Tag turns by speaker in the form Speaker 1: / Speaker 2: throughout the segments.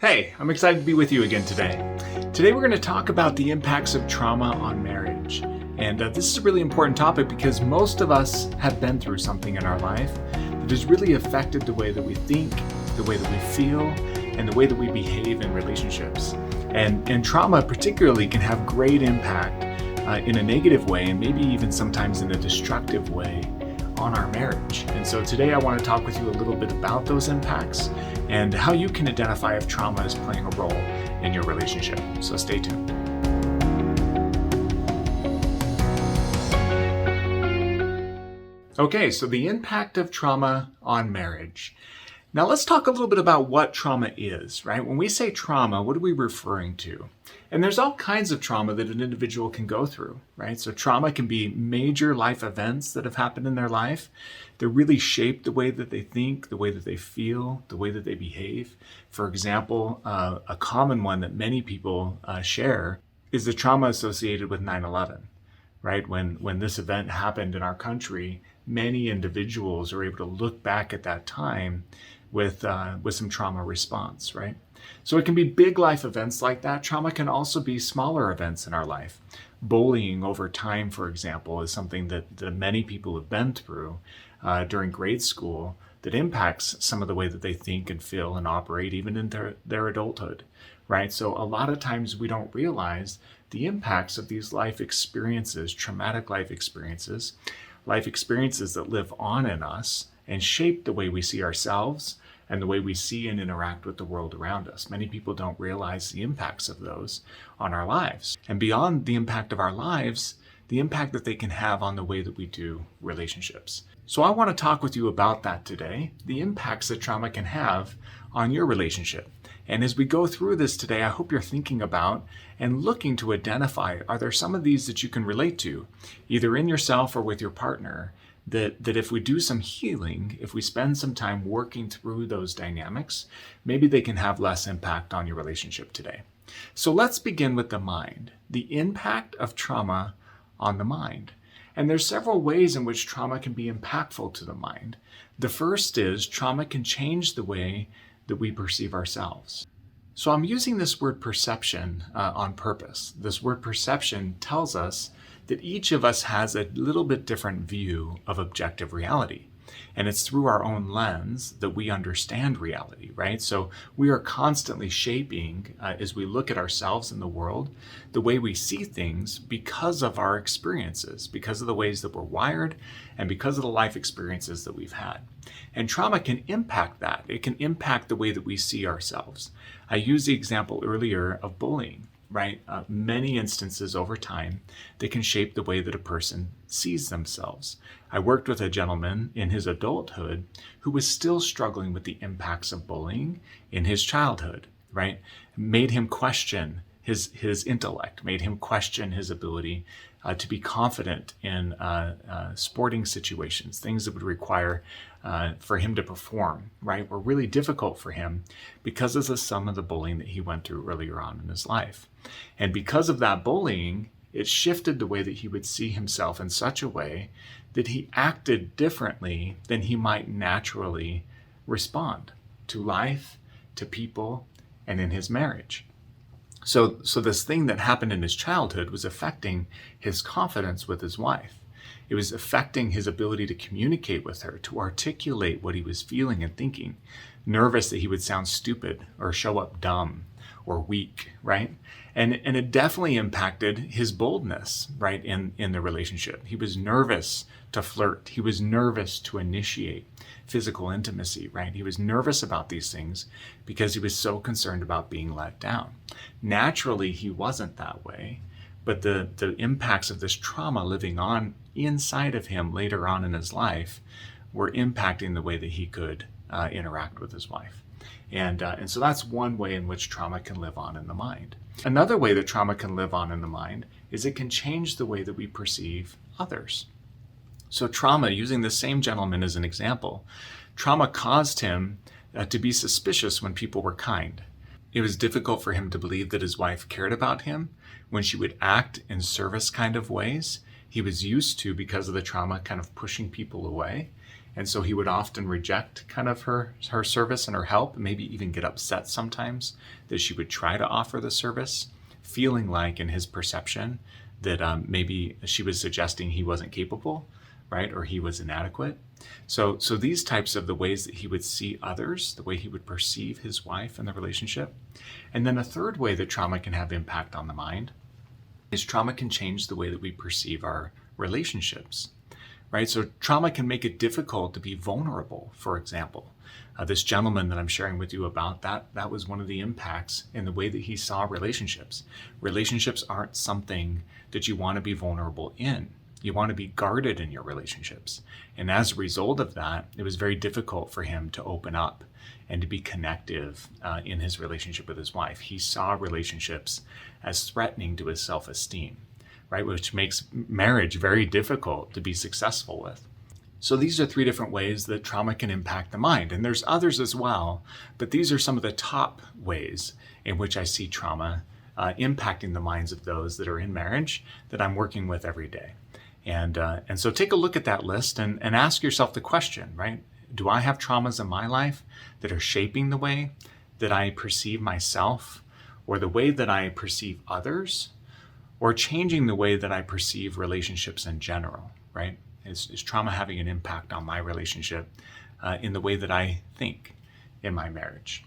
Speaker 1: Hey, I'm excited to be with you again today. Today we're going to talk about the impacts of trauma on marriage. And this is a really important topic because most of us have been through something in our life that has really affected the way that we think, the way that we feel, and the way that we behave in relationships. And trauma particularly can have great impact in a negative way and maybe even sometimes in a destructive way on our marriage. And so today I want to talk with you a little bit about those impacts and how you can identify if trauma is playing a role in your relationship. So stay tuned. Okay, so the impact of trauma on marriage. Now let's talk a little bit about what trauma is, right? When we say trauma, what are we referring to? And there's all kinds of trauma that an individual can go through, right? So trauma can be major life events that have happened in their life that really shape the way that they think, the way that they feel, the way that they behave. For example, a common one that many people share is the trauma associated with 9/11, right? When this event happened in our country, many individuals are able to look back at that time with some trauma response, right? So it can be big life events like that. Trauma can also be smaller events in our life. Bullying over time, for example, is something that many people have been through during grade school that impacts some of the way that they think and feel and operate even in their adulthood, right? So a lot of times we don't realize the impacts of these life experiences, traumatic life experiences that live on in us and shape the way we see ourselves and the way we see and interact with the world around us. Many people don't realize the impacts of those on our lives. And beyond the impact of our lives, the impact that they can have on the way that we do relationships. So I want to talk with you about that today, the impacts that trauma can have on your relationship. And as we go through this today, I hope you're thinking about and looking to identify, are there some of these that you can relate to, either in yourself or with your partner, that if we do some healing, if we spend some time working through those dynamics, maybe they can have less impact on your relationship today. So let's begin with the mind, the impact of trauma on the mind. And there's several ways in which trauma can be impactful to the mind. The first is trauma can change the way that we perceive ourselves. So I'm using this word perception on purpose. This word perception tells us that each of us has a little bit different view of objective reality. And it's through our own lens that we understand reality, right? So we are constantly shaping, as we look at ourselves in the world, the way we see things because of our experiences, because of the ways that we're wired, and because of the life experiences that we've had. And trauma can impact that. It can impact the way that we see ourselves. I used the example earlier of bullying, right? Many instances over time that can shape the way that a person sees themselves. I worked with a gentleman in his adulthood who was still struggling with the impacts of bullying in his childhood, right? Made him question his intellect, made him question his ability to be confident in sporting situations, things that would require for him to perform, right, were really difficult for him because of some of the bullying that he went through earlier on in his life. And because of that bullying, it shifted the way that he would see himself in such a way that he acted differently than he might naturally respond to life, to people, and in his marriage. So this thing that happened in his childhood was affecting his confidence with his wife. It was affecting his ability to communicate with her, to articulate what he was feeling and thinking. Nervous that he would sound stupid or show up dumb or weak, right? And it definitely impacted his boldness, right, in the relationship. He was nervous to flirt. He was nervous to initiate physical intimacy, right? He was nervous about these things because he was so concerned about being let down. Naturally, he wasn't that way, but the impacts of this trauma living on inside of him later on in his life were impacting the way that he could interact with his wife. And so that's one way in which trauma can live on in the mind. Another way that trauma can live on in the mind is it can change the way that we perceive others. So trauma, using the same gentleman as an example, trauma caused him to be suspicious when people were kind. It was difficult for him to believe that his wife cared about him when she would act in service kind of ways. He was used to, because of the trauma, kind of pushing people away. And so he would often reject kind of her service and her help, maybe even get upset sometimes that she would try to offer the service, feeling like in his perception that maybe she was suggesting he wasn't capable, right? Or he was inadequate. So these types of the ways that he would see others, the way he would perceive his wife in the relationship. And then a third way that trauma can have impact on the mind is trauma can change the way that we perceive our relationships, right? So trauma can make it difficult to be vulnerable, for example. This gentleman that I'm sharing with you about, that was one of the impacts in the way that he saw relationships. Relationships aren't something that you want to be vulnerable in. You want to be guarded in your relationships. And as a result of that, it was very difficult for him to open up and to be connective in his relationship with his wife. He saw relationships as threatening to his self-esteem, right? Which makes marriage very difficult to be successful with. So these are 3 different ways that trauma can impact the mind. And there's others as well, but these are some of the top ways in which I see trauma impacting the minds of those that are in marriage that I'm working with every day. And so take a look at that list and ask yourself the question, right? Do I have traumas in my life that are shaping the way that I perceive myself, or the way that I perceive others, or changing the way that I perceive relationships in general, right? Is trauma having an impact on my relationship in the way that I think in my marriage?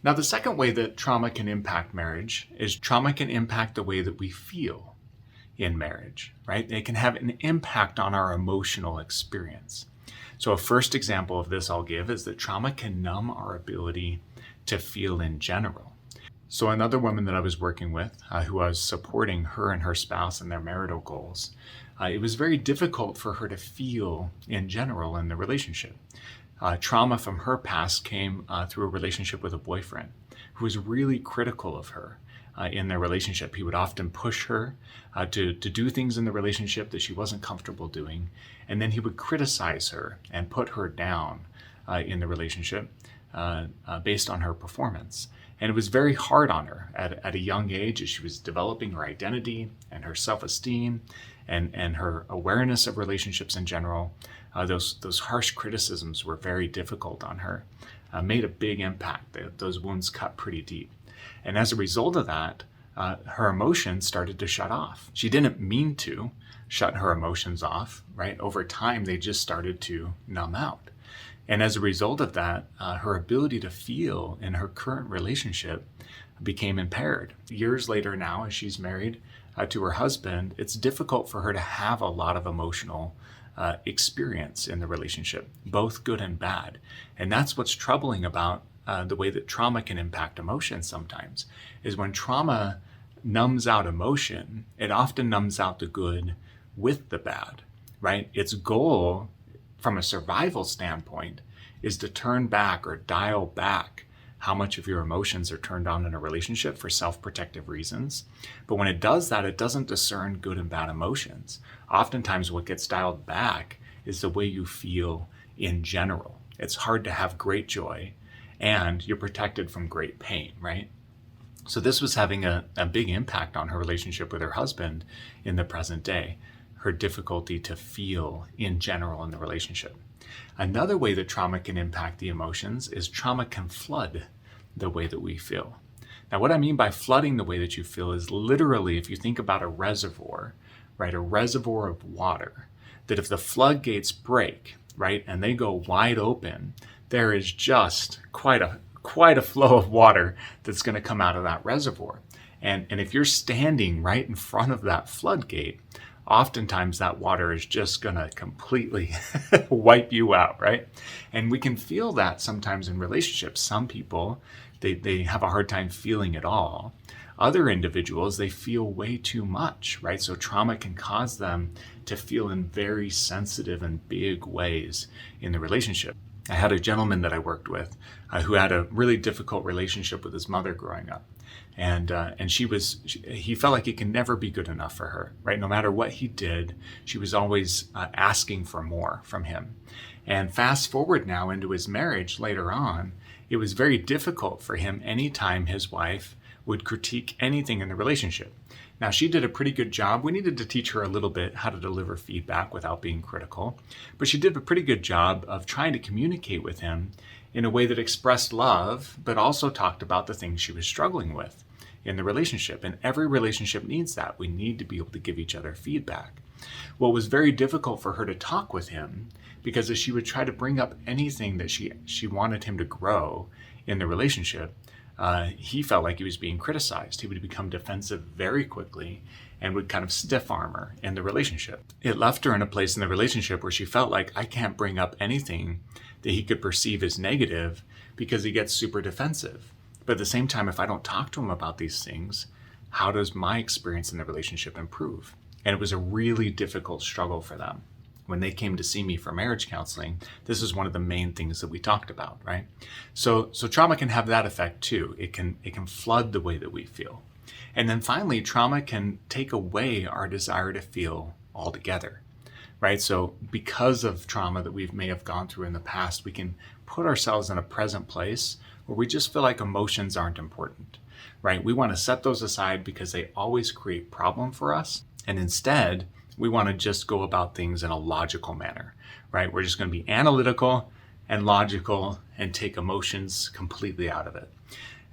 Speaker 1: Now, the second way that trauma can impact marriage is trauma can impact the way that we feel in marriage, right? It can have an impact on our emotional experience. So a first example of this I'll give is that trauma can numb our ability to feel in general. So another woman that I was working with, who I was supporting her and her spouse in their marital goals, it was very difficult for her to feel in general in the relationship. Trauma from her past came through a relationship with a boyfriend who was really critical of her in their relationship. He would often push her to do things in the relationship that she wasn't comfortable doing, and then he would criticize her and put her down in the relationship based on her performance. And it was very hard on her at a young age as she was developing her identity and her self-esteem and her awareness of relationships in general. Those harsh criticisms were very difficult on her, made a big impact. Those wounds cut pretty deep. And as a result of that, her emotions started to shut off. She didn't mean to shut her emotions off, right? Over time, they just started to numb out. And as a result of that, her ability to feel in her current relationship became impaired. Years later now, as she's married to her husband, it's difficult for her to have a lot of emotional experience in the relationship, both good and bad. And that's what's troubling about the way that trauma can impact emotions sometimes, is when trauma numbs out emotion, it often numbs out the good with the bad, right? Its goal from a survival standpoint is to turn back or dial back how much of your emotions are turned on in a relationship for self-protective reasons. But when it does that, it doesn't discern good and bad emotions. Oftentimes what gets dialed back is the way you feel in general. It's hard to have great joy and you're protected from great pain, right? So this was having a big impact on her relationship with her husband in the present day, her difficulty to feel in general in the relationship. Another way that trauma can impact the emotions is trauma can flood the way that we feel. Now, what I mean by flooding the way that you feel is literally, if you think about a reservoir, right, a reservoir of water, that if the floodgates break, right, and they go wide open, there is just quite a flow of water that's going to come out of that reservoir. And if you're standing right in front of that floodgate, oftentimes that water is just going to completely wipe you out, right? And we can feel that sometimes in relationships. Some people, they have a hard time feeling it all. Other individuals, they feel way too much, right? So trauma can cause them to feel in very sensitive and big ways in the relationship. I had a gentleman that I worked with who had a really difficult relationship with his mother growing up. And he felt like he could never be good enough for her, right? No matter what he did, she was always asking for more from him. And fast forward now into his marriage later on, it was very difficult for him anytime his wife would critique anything in the relationship. Now, she did a pretty good job. We needed to teach her a little bit how to deliver feedback without being critical, but she did a pretty good job of trying to communicate with him in a way that expressed love, but also talked about the things she was struggling with in the relationship. And every relationship needs that. We need to be able to give each other feedback. Well, it was very difficult for her to talk with him because as she would try to bring up anything that she wanted him to grow in the relationship, he felt like he was being criticized. He would become defensive very quickly and would kind of stiff arm her in the relationship. It left her in a place in the relationship where she felt like, I can't bring up anything that he could perceive as negative because he gets super defensive. But at the same time, if I don't talk to him about these things, how does my experience in the relationship improve? And it was a really difficult struggle for them. When they came to see me for marriage counseling, this is one of the main things that we talked about, right? So trauma can have that effect too. It can flood the way that we feel. And then finally, trauma can take away our desire to feel altogether, right? So because of trauma that we may have gone through in the past, we can put ourselves in a present place where we just feel like emotions aren't important, right? We want to set those aside because they always create problem for us. And instead, we want to just go about things in a logical manner, right? We're just going to be analytical and logical and take emotions completely out of it.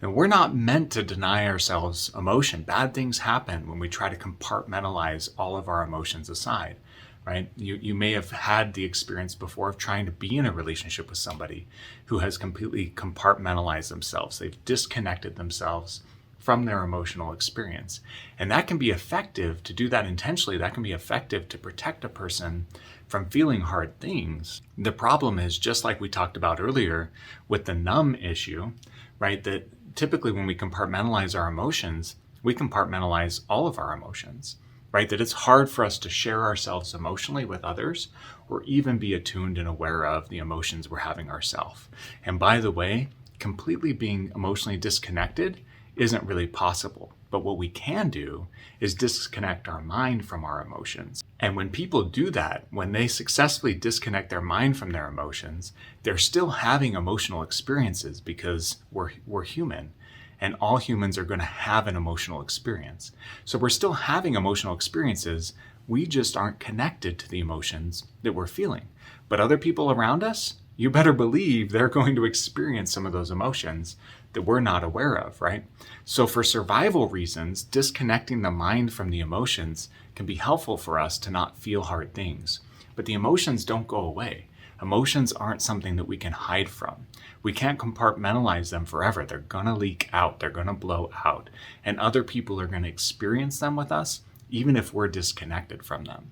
Speaker 1: And we're not meant to deny ourselves emotion. Bad things happen when we try to compartmentalize all of our emotions aside, right? You may have had the experience before of trying to be in a relationship with somebody who has completely compartmentalized themselves. They've disconnected themselves from their emotional experience. And that can be effective to do that intentionally. That can be effective to protect a person from feeling hard things. The problem is, just like we talked about earlier with the numb issue, right? That typically when we compartmentalize our emotions, we compartmentalize all of our emotions, right? That it's hard for us to share ourselves emotionally with others or even be attuned and aware of the emotions we're having ourselves. And by the way, completely being emotionally disconnected isn't really possible. But what we can do is disconnect our mind from our emotions. And when people do that, when they successfully disconnect their mind from their emotions, they're still having emotional experiences because we're human. And all humans are going to have an emotional experience. So we're still having emotional experiences. We just aren't connected to the emotions that we're feeling. But other people around us, you better believe they're going to experience some of those emotions that we're not aware of, right? So for survival reasons, disconnecting the mind from the emotions can be helpful for us to not feel hard things. But the emotions don't go away. Emotions aren't something that we can hide from. We can't compartmentalize them forever. They're gonna leak out, they're gonna blow out, and other people are gonna experience them with us, even if we're disconnected from them.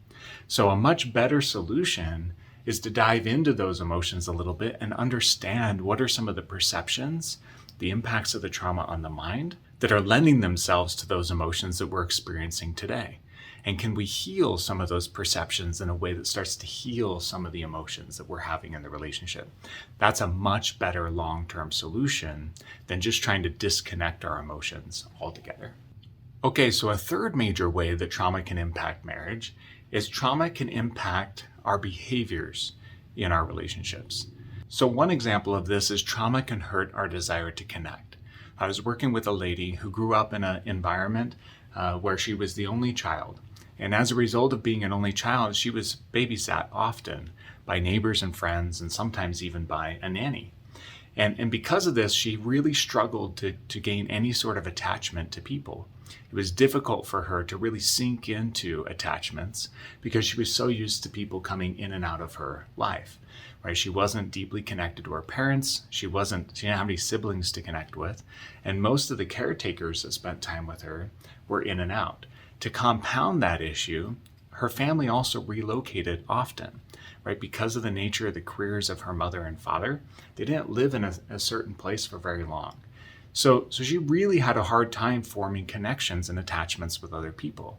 Speaker 1: So a much better solution is to dive into those emotions a little bit and understand what are some of the perceptions, the impacts of the trauma on the mind that are lending themselves to those emotions that we're experiencing today. And can we heal some of those perceptions in a way that starts to heal some of the emotions that we're having in the relationship? That's a much better long-term solution than just trying to disconnect our emotions altogether. Okay, so a third major way that trauma can impact marriage is trauma can impact our behaviors in our relationships. So one example of this is trauma can hurt our desire to connect. I was working with a lady who grew up in an environment where she was the only child. And as a result of being an only child, she was babysat often by neighbors and friends, and sometimes even by a nanny. And because of this, she really struggled to gain any sort of attachment to people. It was difficult for her to really sink into attachments because she was so used to people coming in and out of her life, right? She wasn't deeply connected to her parents. She didn't have any siblings to connect with. And most of the caretakers that spent time with her were in and out. To compound that issue, her family also relocated often, right? Because of the nature of the careers of her mother and father, they didn't live in a certain place for very long. So she really had a hard time forming connections and attachments with other people.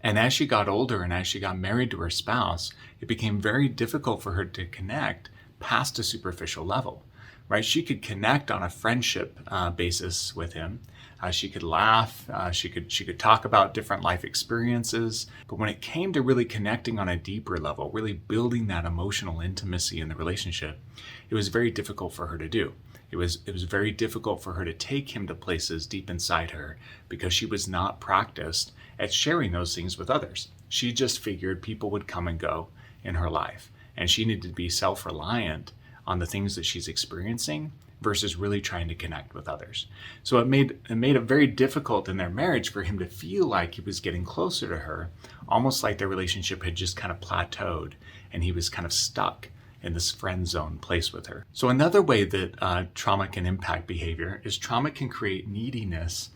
Speaker 1: And as she got older and as she got married to her spouse, it became very difficult for her to connect past a superficial level, right? She could connect on a friendship basis with him. She could laugh, she could talk about different life experiences, but when it came to really connecting on a deeper level, really building that emotional intimacy in the relationship, it was very difficult for her to do. It was very difficult for her to take him to places deep inside her because she was not practiced at sharing those things with others. She just figured people would come and go in her life, and she needed to be self-reliant on the things that she's experiencing versus really trying to connect with others. So it made it very difficult in their marriage for him to feel like he was getting closer to her, almost like their relationship had just kind of plateaued and he was kind of stuck in this friend zone place with her. So another way that trauma can impact behavior is trauma can create neediness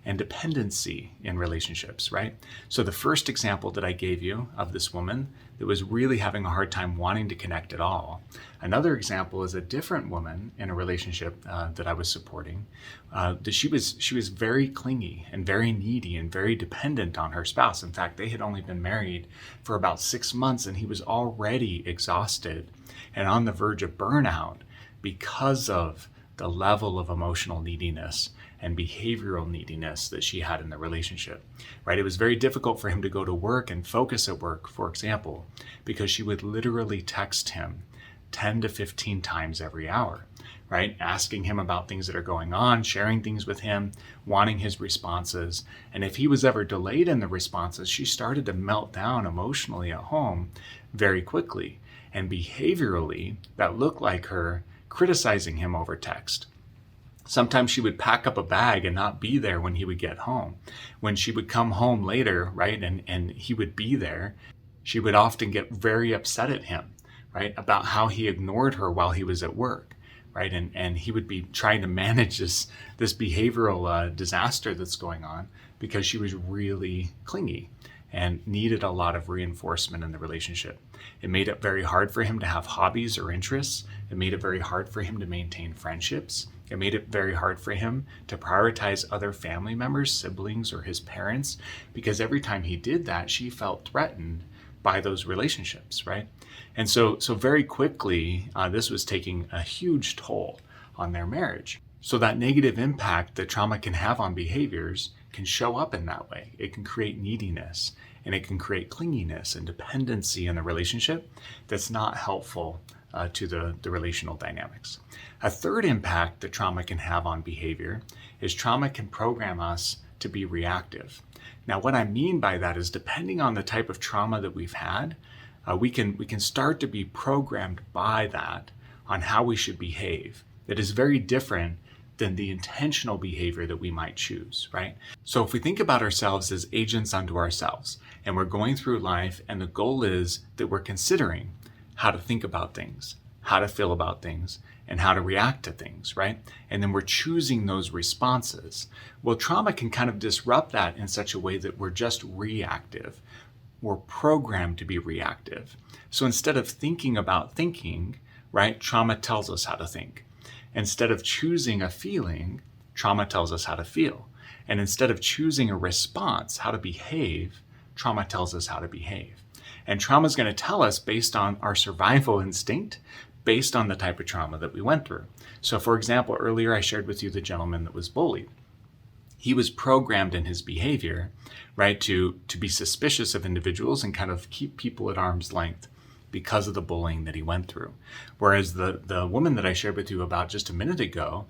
Speaker 1: and dependency in relationships, right? So the first example that I gave you of this woman that was really having a hard time wanting to connect at all. Another example is a different woman in a relationship that I was supporting. That she was very clingy and very needy and very dependent on her spouse. In fact, they had only been married for about 6 months, and he was already exhausted and on the verge of burnout because of the level of emotional neediness and behavioral neediness that she had in the relationship, right? It was very difficult for him to go to work and focus at work, for example, because she would literally text him 10 to 15 times every hour, right? Asking him about things that are going on, sharing things with him, wanting his responses. And if he was ever delayed in the responses, she started to melt down emotionally at home very quickly. And behaviorally, that looked like her criticizing him over text. Sometimes she would pack up a bag and not be there when he would get home. When she would come home later, right, and he would be there, she would often get very upset at him, right, about how he ignored her while he was at work, right, and he would be trying to manage this behavioral disaster that's going on because she was really clingy and needed a lot of reinforcement in the relationship. It made it very hard for him to have hobbies or interests. It made it very hard for him to maintain friendships. It made it very hard for him to prioritize other family members, siblings, or his parents, because every time he did that, she felt threatened by those relationships, right? And so very quickly, this was taking a huge toll on their marriage. So that negative impact that trauma can have on behaviors can show up in that way. It can create neediness, and it can create clinginess and dependency in the relationship that's not helpful to the relational dynamics. A third impact that trauma can have on behavior is trauma can program us to be reactive. Now, what I mean by that is depending on the type of trauma that we've had, we can start to be programmed by that on how we should behave. That is very different than the intentional behavior that we might choose, right? So if we think about ourselves as agents unto ourselves, and we're going through life, and the goal is that we're considering how to think about things, how to feel about things, and how to react to things, right? And then we're choosing those responses. Well, trauma can kind of disrupt that in such a way that we're just reactive. We're programmed to be reactive. So instead of thinking about thinking, right, trauma tells us how to think. Instead of choosing a feeling, trauma tells us how to feel. And instead of choosing a response, how to behave, trauma tells us how to behave. And trauma is going to tell us based on our survival instinct, based on the type of trauma that we went through. So for example, earlier I shared with you the gentleman that was bullied. He was programmed in his behavior, right, to be suspicious of individuals and kind of keep people at arm's length because of the bullying that he went through. Whereas the woman that I shared with you about just a minute ago,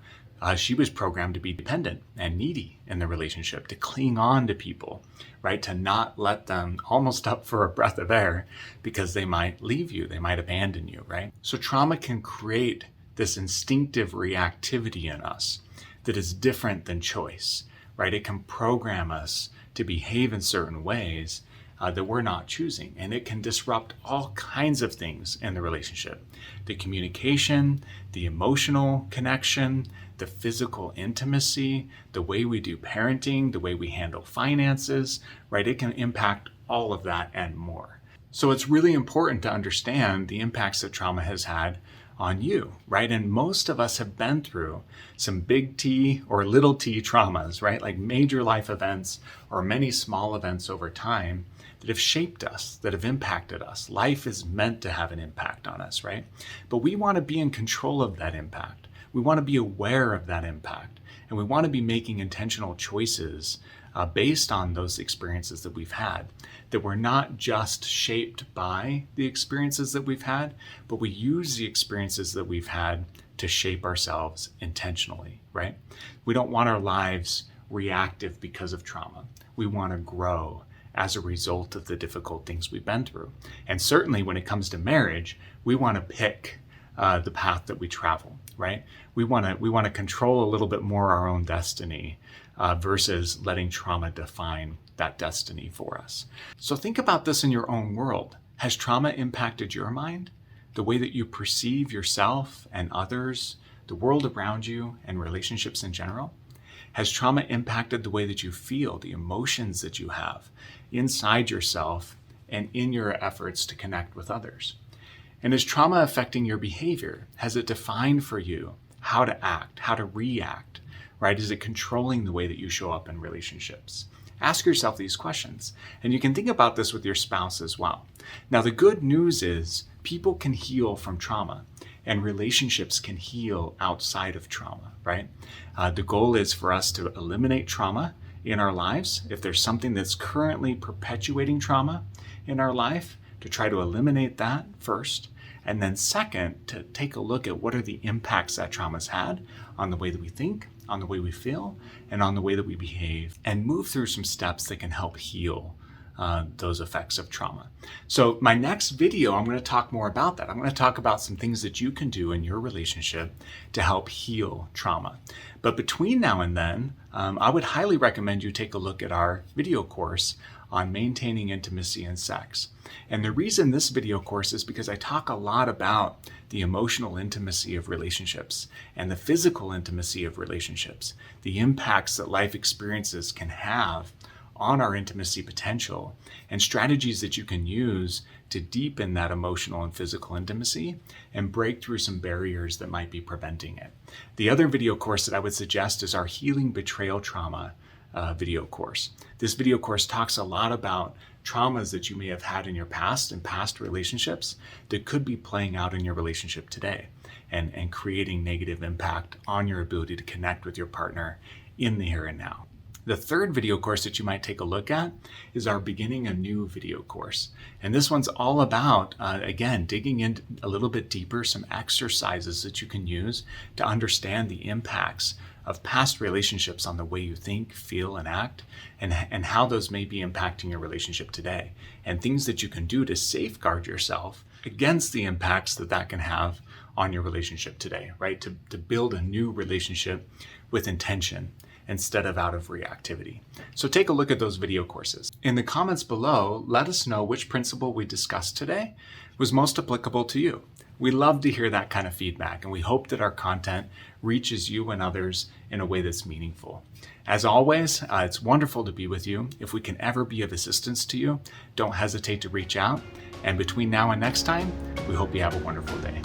Speaker 1: she was programmed to be dependent and needy in the relationship, to cling on to people, right? To not let them almost up for a breath of air because they might leave you, they might abandon you, right? So trauma can create this instinctive reactivity in us that is different than choice, right? It can program us to behave in certain ways that we're not choosing. And it can disrupt all kinds of things in the relationship. The communication, the emotional connection, the physical intimacy, the way we do parenting, the way we handle finances, right? It can impact all of that and more. So it's really important to understand the impacts that trauma has had on you, right? And most of us have been through some big T or little t traumas, right? Like major life events or many small events over time that have shaped us, that have impacted us. Life is meant to have an impact on us, right? But we want to be in control of that impact. We want to be aware of that impact. And we want to be making intentional choices based on those experiences that we've had, that we're not just shaped by the experiences that we've had, but we use the experiences that we've had to shape ourselves intentionally, right? We don't want our lives reactive because of trauma. We want to grow as a result of the difficult things we've been through. And certainly when it comes to marriage, we want to pick the path that we travel, right? We want to control a little bit more our own destiny versus letting trauma define that destiny for us. So think about this in your own world. Has trauma impacted your mind? The way that you perceive yourself and others, the world around you, and relationships in general? Has trauma impacted the way that you feel, the emotions that you have inside yourself and in your efforts to connect with others? And is trauma affecting your behavior? Has it defined for you how to act, how to react, right? Is it controlling the way that you show up in relationships? Ask yourself these questions, and you can think about this with your spouse as well. Now, the good news is people can heal from trauma, and relationships can heal outside of trauma, right? The goal is for us to eliminate trauma in our lives. If there's something that's currently perpetuating trauma in our life, to try to eliminate that first. And then second, to take a look at what are the impacts that trauma's had on the way that we think, on the way we feel, and on the way that we behave, and move through some steps that can help heal those effects of trauma. So my next video, I'm going to talk more about that. I'm going to talk about some things that you can do in your relationship to help heal trauma. But between now and then, I would highly recommend you take a look at our video course on maintaining intimacy and sex. And the reason this video course is because I talk a lot about the emotional intimacy of relationships and the physical intimacy of relationships, the impacts that life experiences can have on our intimacy potential, and strategies that you can use to deepen that emotional and physical intimacy and break through some barriers that might be preventing it. The other video course that I would suggest is our Healing Betrayal Trauma video course. This video course talks a lot about traumas that you may have had in your past and past relationships that could be playing out in your relationship today and creating negative impact on your ability to connect with your partner in the here and now. The third video course that you might take a look at is our Beginning a New video course. And this one's all about, again, digging in a little bit deeper, some exercises that you can use to understand the impacts of past relationships on the way you think, feel, and act, and how those may be impacting your relationship today, and things that you can do to safeguard yourself against the impacts that that can have on your relationship today, right? To build a new relationship with intention instead of out of reactivity. So take a look at those video courses. In the comments below, let us know which principle we discussed today was most applicable to you. We love to hear that kind of feedback, and we hope that our content reaches you and others in a way that's meaningful. As always, it's wonderful to be with you. If we can ever be of assistance to you, don't hesitate to reach out. And between now and next time, we hope you have a wonderful day.